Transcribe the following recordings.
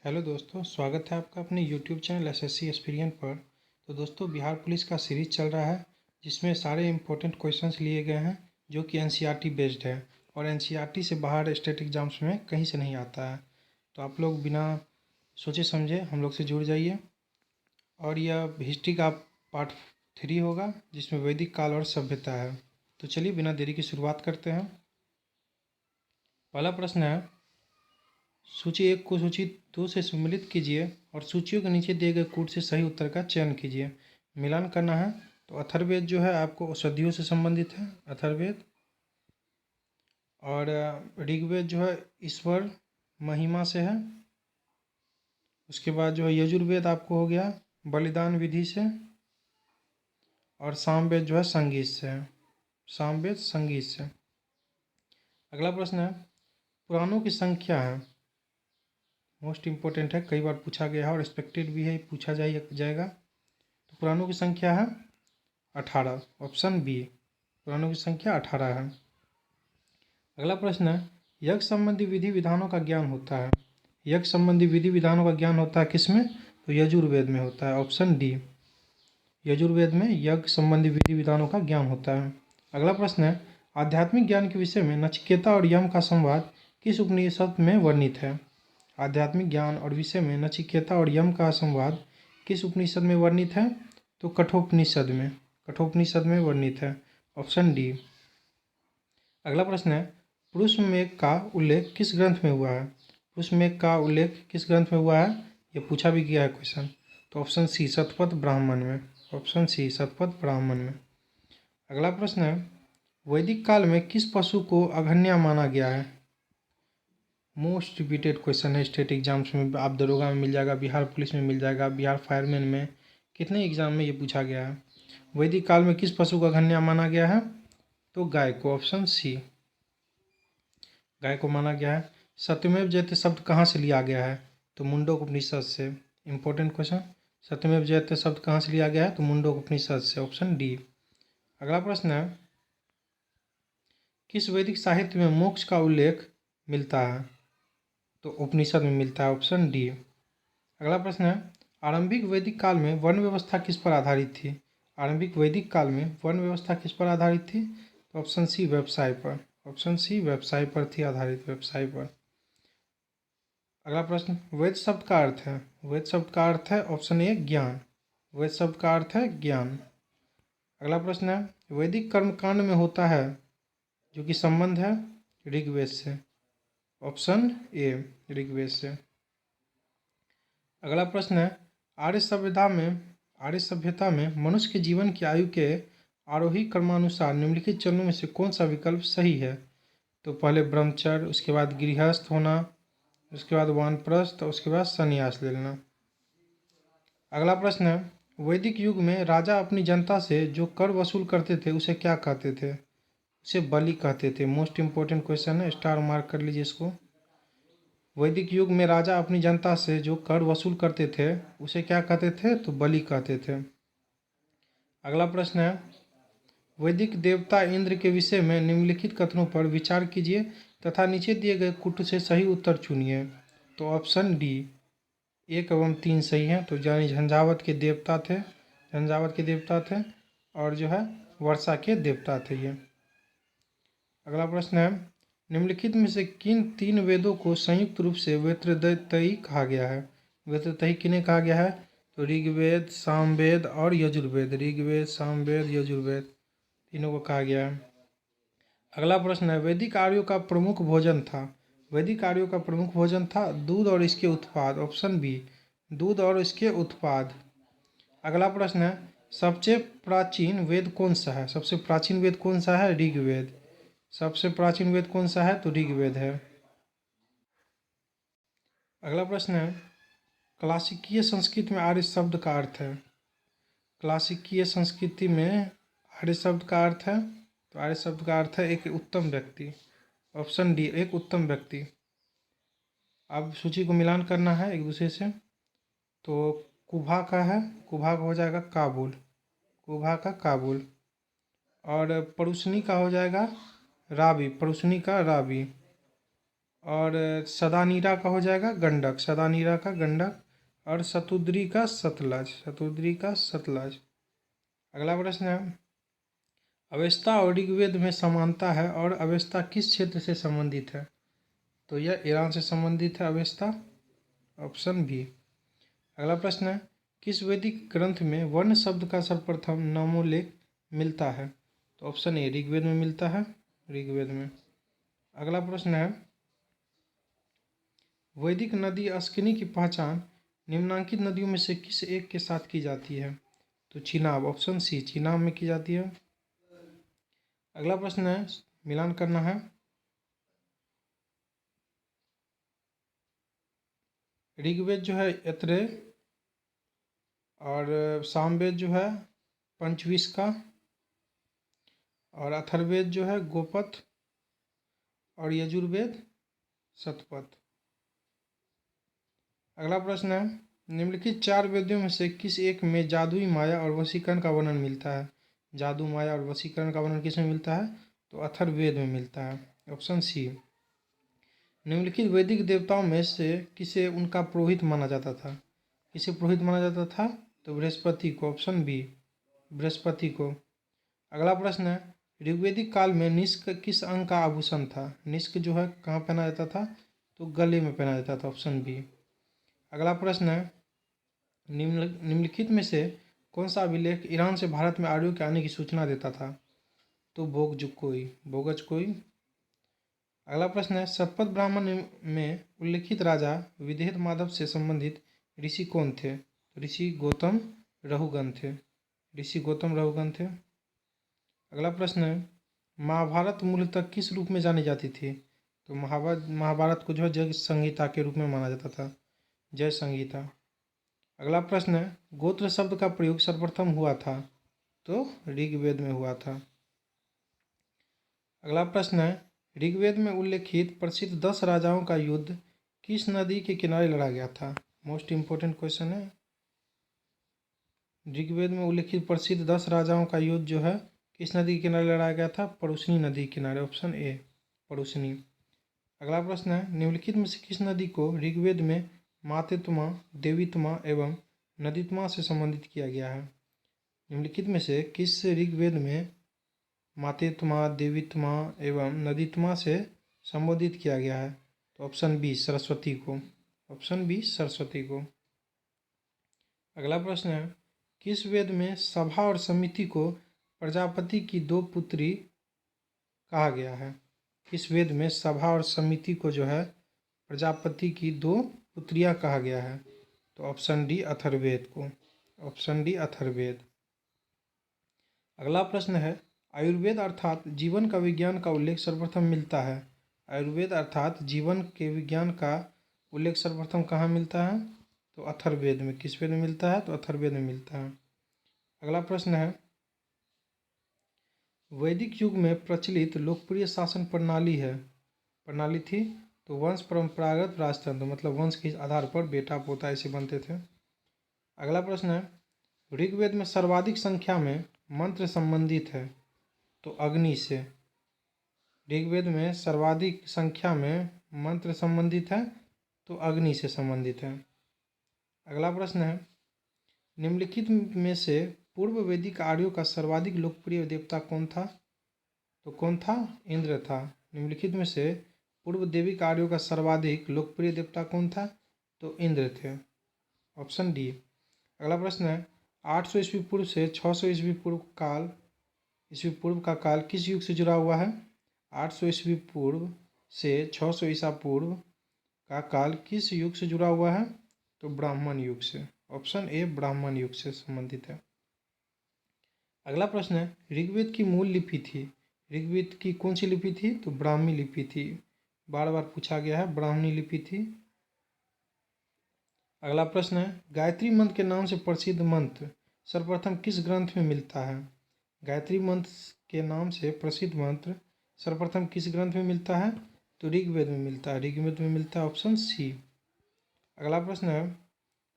Hello दोस्तों, स्वागत है आपका अपने यूट्यूब चैनल एसएससी एक्सपीरियन पर। तो दोस्तों, बिहार पुलिस का सीरीज़ चल रहा है जिसमें सारे इम्पोर्टेंट क्वेश्चंस लिए गए हैं जो कि एनसीईआरटी बेस्ड है और एनसीईआरटी से बाहर स्टेट एग्जाम्स में कहीं से नहीं आता है। तो आप लोग बिना सोचे समझे हम लोग से जुड़ जाइए। और यह हिस्ट्री का पार्ट 3 होगा जिसमें वैदिक काल और सभ्यता है। तो चलिए बिना देरी की शुरुआत करते हैं। पहला प्रश्न है, सूची 1 को सूची 2 से सम्मिलित कीजिए और सूचियों के नीचे दिए गए कूट से सही उत्तर का चयन कीजिए। मिलान करना है। तो अथर्ववेद जो है आपको औषधियों से संबंधित है, अथर्ववेद। और ऋग्वेद जो है ईश्वर महिमा से है। उसके बाद जो है यजुर्वेद आपको हो गया बलिदान विधि से। और सामवेद जो है संगीत से है, सामवेद संगीत से। अगला प्रश्न है, पुराणों की संख्या है, मोस्ट इम्पोर्टेंट है, कई बार पूछा गया है और एक्सपेक्टेड भी है, पूछा जाएगा। तो पुराणों की संख्या है 18, ऑप्शन बी, पुराणों की संख्या 18 है। अगला प्रश्न है, यज्ञ संबंधी विधि विधानों का ज्ञान होता है, यज्ञ संबंधी विधि विधानों का ज्ञान होता है किसमें? तो यजुर्वेद में होता है, ऑप्शन डी, यजुर्वेद में यज्ञ संबंधी विधि विधानों का ज्ञान होता है। अगला प्रश्न है, आध्यात्मिक ज्ञान के विषय में नचिकेता और यम का संवाद किस उपनिषद में वर्णित है? आध्यात्मिक ज्ञान और विषय में नचिकेता और यम का संवाद किस उपनिषद में वर्णित है? तो कठोपनिषद में, कठोपनिषद में वर्णित है, ऑप्शन डी। अगला प्रश्न है, पुरुष मेघ का उल्लेख किस ग्रंथ में हुआ है? पुरुष मेघ का उल्लेख किस ग्रंथ में हुआ है? ये पूछा भी गया है क्वेश्चन। तो ऑप्शन सी, शतपथ ब्राह्मण में, ऑप्शन सी, शतपथ ब्राह्मण में। अगला प्रश्न है, वैदिक काल में किस पशु को अघन्या माना गया है? मोस्ट रिपीटेड क्वेश्चन है स्टेट एग्जाम्स में, आप दरोगा में मिल जाएगा, बिहार पुलिस में मिल जाएगा, बिहार फायरमैन में, कितने एग्जाम में ये पूछा गया है। वैदिक काल में किस पशु को अघन्या माना गया है? तो गाय को, ऑप्शन सी, गाय को माना गया है। सत्यमेव जयते शब्द कहाँ से लिया गया है? तो मुंडक उपनिषद से। इंपॉर्टेंट क्वेश्चन, सत्यमेव जयते शब्द कहाँ से लिया गया है? तो मुंडक उपनिषद से, ऑप्शन डी। अगला प्रश्न है, किस वैदिक साहित्य में मोक्ष का उल्लेख मिलता है? तो उपनिषद में मिलता है, ऑप्शन डी। अगला प्रश्न है, आरंभिक वैदिक काल में वर्ण व्यवस्था किस पर आधारित थी? आरंभिक वैदिक काल में वर्ण व्यवस्था किस पर आधारित थी? तो ऑप्शन सी, व्यवसाय पर, ऑप्शन सी, व्यवसाय पर थी आधारित, व्यवसाय पर। अगला प्रश्न, वेद शब्द का अर्थ है, वेद शब्द का अर्थ है ऑप्शन ए, ज्ञान, वेद शब्द का अर्थ है ज्ञान। अगला प्रश्न है, वैदिक कर्मकांड में होता है जो कि संबंध है ऋग्वेद से, ऑप्शन ए, ऋग्वेद से। अगला प्रश्न है, आर्य सभ्यता में मनुष्य के जीवन की आयु के आरोही क्रमानुसार निम्नलिखित चरणों में से कौन सा विकल्प सही है? तो पहले ब्रह्मचर्य, उसके बाद गृहस्थ होना, उसके बाद वानप्रस्थ, उसके बाद संन्यास ले लेना। अगला प्रश्न है, वैदिक युग में राजा अपनी जनता से जो कर वसूल करते थे उसे क्या कहते थे? उसे बलि कहते थे। मोस्ट इंपोर्टेंट क्वेश्चन है, स्टार मार्क कर लीजिए इसको। वैदिक युग में राजा अपनी जनता से जो कर वसूल करते थे उसे क्या कहते थे? तो बलि कहते थे। अगला प्रश्न है, वैदिक देवता इंद्र के विषय में निम्नलिखित कथनों पर विचार कीजिए तथा नीचे दिए गए कुट से सही उत्तर चुनिए। तो ऑप्शन डी, 1 एवं 3 सही है। तो यानी झंझावत के देवता थे, झंझावत के देवता थे और जो है वर्षा के देवता थे ये। अगला प्रश्न है, निम्नलिखित में से किन 3 वेदों को संयुक्त रूप से वेत्रतई कहा गया है? वेत्रतई किन्हें कहा गया है? तो ऋग्वेद, सामवेद और यजुर्वेद, ऋग्वेद, सामवेद, यजुर्वेद, तीनों को कहा गया है। अगला प्रश्न है, वैदिक आर्यों का प्रमुख भोजन था, वैदिक आर्यों का प्रमुख भोजन था दूध और इसके उत्पाद, ऑप्शन बी, दूध और इसके उत्पाद। अगला प्रश्न है, सबसे प्राचीन वेद कौन सा है? सबसे प्राचीन वेद कौन सा है? ऋग्वेद। सबसे प्राचीन वेद कौन सा है? तो ऋग्वेद है। अगला प्रश्न है, क्लासिकीय संस्कृत में आर्य शब्द का अर्थ है, क्लासिकीय संस्कृति में आर्य शब्द का अर्थ है, तो आर्य शब्द का अर्थ है एक उत्तम व्यक्ति, ऑप्शन डी, एक उत्तम व्यक्ति। अब सूची को मिलान करना है एक दूसरे से। तो कुभा का है, कुभा का हो जाएगा काबुल, कुभा का काबुल। और परुशनी का हो जाएगा राबी, परुशनी का राबी। और सदानीरा का हो जाएगा गंडक, सदानीरा का गंडक, और शतुद्री का सतलज, शतुद्री का सतलज। अगला प्रश्न है, अवेस्ता और ऋग्वेद में समानता है और अवेस्ता किस क्षेत्र से संबंधित है? तो यह ईरान से संबंधित है अवेस्ता, ऑप्शन बी। अगला प्रश्न है, किस वैदिक ग्रंथ में वर्ण शब्द का सर्वप्रथम नामोल्लेख मिलता है? तो ऑप्शन ए ऋग्वेद में मिलता है, ऋग्वेद में। अगला प्रश्न है, वैदिक नदी अस्किनी की पहचान निम्नांकित नदियों में से किस एक के साथ की जाती है? तो चिनाब, ऑप्शन सी चिनाब में की जाती है। अगला प्रश्न है, मिलान करना है, ऋग्वेद जो है ऐत्रेय और सामवेद जो है पंचविश का, और अथर्ववेद जो है गोपथ, और यजुर्वेद शतपथ। अगला प्रश्न है, निम्नलिखित 4 वेदों में से किस एक में जादुई माया और वशीकरण का वर्णन मिलता है? जादू माया और वशीकरण का वर्णन किस में मिलता है? तो अथर्ववेद में मिलता है, ऑप्शन सी। निम्नलिखित वैदिक देवताओं में से किसे उनका पुरोहित माना जाता था? किसे पुरोहित माना जाता था? तो बृहस्पति को, ऑप्शन बी बृहस्पति को। अगला प्रश्न है, ऋग्वैदिक काल में निष्क किस अंग का आभूषण था? निष्क जो है कहाँ पहना जाता था? तो गले में पहना जाता था, ऑप्शन बी। अगला प्रश्न है, निम्नलिखित में से कौन सा अभिलेख ईरान से भारत में आर्यों के आने की सूचना देता था? तो बोगजुकोई, बोगजकोई। अगला प्रश्न है, शतपथ ब्राह्मण में उल्लिखित राजा विदेह माधव से संबंधित ऋषि कौन थे? ऋषि गौतम रहुगण थे, ऋषि गौतम रहुगण थे। अगला प्रश्न है, महाभारत मूलतः किस रूप में जानी जाती थी? तो महाभारत को जो है जय संहिता के रूप में माना जाता था, जय संहिता। अगला प्रश्न है, गोत्र शब्द का प्रयोग सर्वप्रथम हुआ था? तो ऋग्वेद में हुआ था। अगला प्रश्न है, ऋग्वेद में उल्लेखित प्रसिद्ध 10 राजाओं का युद्ध किस नदी के किनारे लड़ा गया था? मोस्ट इंपोर्टेंट क्वेश्चन है। ऋग्वेद में उल्लेखित प्रसिद्ध 10 राजाओं का युद्ध जो है किस नदी के किनारे लड़ाया गया था? परुशनी नदी के किनारे, ऑप्शन ए परुशनी। अगला प्रश्न है, निम्नलिखित में से किस नदी को ऋग्वेद में मातेत्मा, देवीत्मा एवं नदीत्मा से संबंधित किया गया है? निम्नलिखित में से किस ऋग्वेद में मातेत्मा, देवीत्मा एवं नदीत्मा से संबोधित किया गया है? तो ऑप्शन बी सरस्वती को, ऑप्शन बी सरस्वती को। अगला प्रश्न है, किस वेद में सभा और समिति को प्रजापति की 2 पुत्री कहा गया है? किस वेद में सभा और समिति को जो है प्रजापति की 2 पुत्रियां कहा गया है? तो ऑप्शन डी अथर्ववेद को, ऑप्शन डी अथर्ववेद। अगला प्रश्न है, आयुर्वेद अर्थात जीवन का विज्ञान का उल्लेख सर्वप्रथम मिलता है? आयुर्वेद अर्थात जीवन के विज्ञान का उल्लेख सर्वप्रथम कहाँ मिलता है? तो अथर्ववेद में। किस वेद में मिलता है? तो अथर्ववेद में मिलता है। अगला प्रश्न है, वैदिक युग में प्रचलित लोकप्रिय शासन प्रणाली थी? तो वंश परंपरागत राजतंत्र, मतलब वंश के आधार पर बेटा पोता ऐसे बनते थे। अगला प्रश्न है, ऋग्वेद में सर्वाधिक संख्या में मंत्र संबंधित है? तो अग्नि से। ऋग्वेद में सर्वाधिक संख्या में मंत्र संबंधित है? तो अग्नि से संबंधित है। अगला प्रश्न है, निम्नलिखित में से पूर्व वैदिक आर्यों का सर्वाधिक लोकप्रिय देवता कौन था? तो कौन था? इंद्र था। निम्नलिखित में से पूर्व देविक आर्यों का सर्वाधिक लोकप्रिय देवता कौन था? तो इंद्र थे, ऑप्शन डी। अगला प्रश्न है, 800 ईस्वी पूर्व से 600 ईस्वी पूर्व का काल किस युग से जुड़ा हुआ है? 800 ईस्वी पूर्व से 600 ईसा पूर्व का काल किस युग से जुड़ा हुआ है? तो ब्राह्मण युग से, ऑप्शन ए ब्राह्मण युग से संबंधित है। अगला प्रश्न है, ऋग्वेद की मूल लिपि थी? ऋग्वेद की कौन सी लिपि थी? तो ब्राह्मी लिपि थी। बार बार पूछा गया है, ब्राह्मणी लिपि थी। अगला प्रश्न है, गायत्री मंत्र के नाम से प्रसिद्ध मंत्र सर्वप्रथम किस ग्रंथ में मिलता है? गायत्री मंत्र के नाम से प्रसिद्ध मंत्र सर्वप्रथम किस ग्रंथ में मिलता है? तो ऋग्वेद में मिलता है, ऋग्वेद में मिलता है, ऑप्शन सी। अगला प्रश्न है,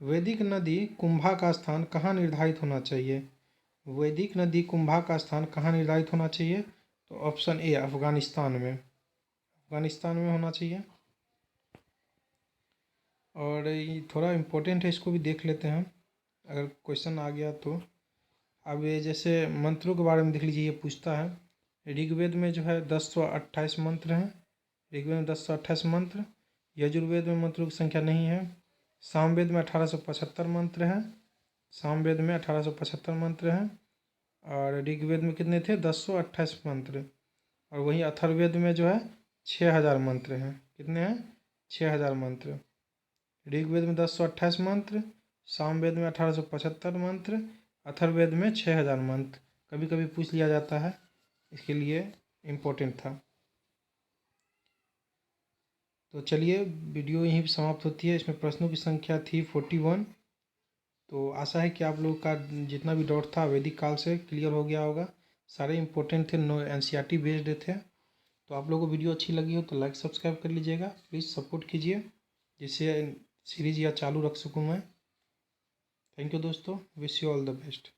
वैदिक नदी कुंभा का स्थान कहाँ निर्धारित होना चाहिए? वैदिक नदी कुंभा का स्थान कहाँ निर्धारित होना चाहिए? तो ऑप्शन ए अफगानिस्तान में, अफगानिस्तान में होना चाहिए। और ये थोड़ा इम्पोर्टेंट है, इसको भी देख लेते हैं अगर क्वेश्चन आ गया तो। अब ये जैसे मंत्रों के बारे में देख लीजिए, ये पूछता है ऋग्वेद में जो है 1028 मंत्र हैं। ऋग्वेद में 1028 मंत्र। यजुर्वेद में मंत्रों की संख्या नहीं है। सामवेद में 1875 मंत्र हैं। सामवेद में 1875 मंत्र हैं। और ऋग्वेद में कितने थे? 1028 मंत्र। और वहीं अथर्ववेद में जो है 6000 मंत्र हैं। कितने हैं? 6000 मंत्र। ऋग्वेद में 1028 मंत्र, सामवेद में 1875 मंत्र, अथर्ववेद में 6000 मंत्र। कभी कभी पूछ लिया जाता है, इसके लिए इम्पोर्टेंट था। तो चलिए वीडियो यहीं पर समाप्त होती है। इसमें प्रश्नों की संख्या थी 41। तो आशा है कि आप लोगों का जितना भी डाउट था वैदिक काल से क्लियर हो गया होगा। सारे इम्पोर्टेंट थे, नो NCERT बेस्ड थे। तो आप लोगों को वीडियो अच्छी लगी हो तो लाइक सब्सक्राइब कर लीजिएगा, प्लीज़ सपोर्ट कीजिए, जिससे सीरीज़ या चालू रख सकूँ मैं। थैंक यू दोस्तों, wish you all the best.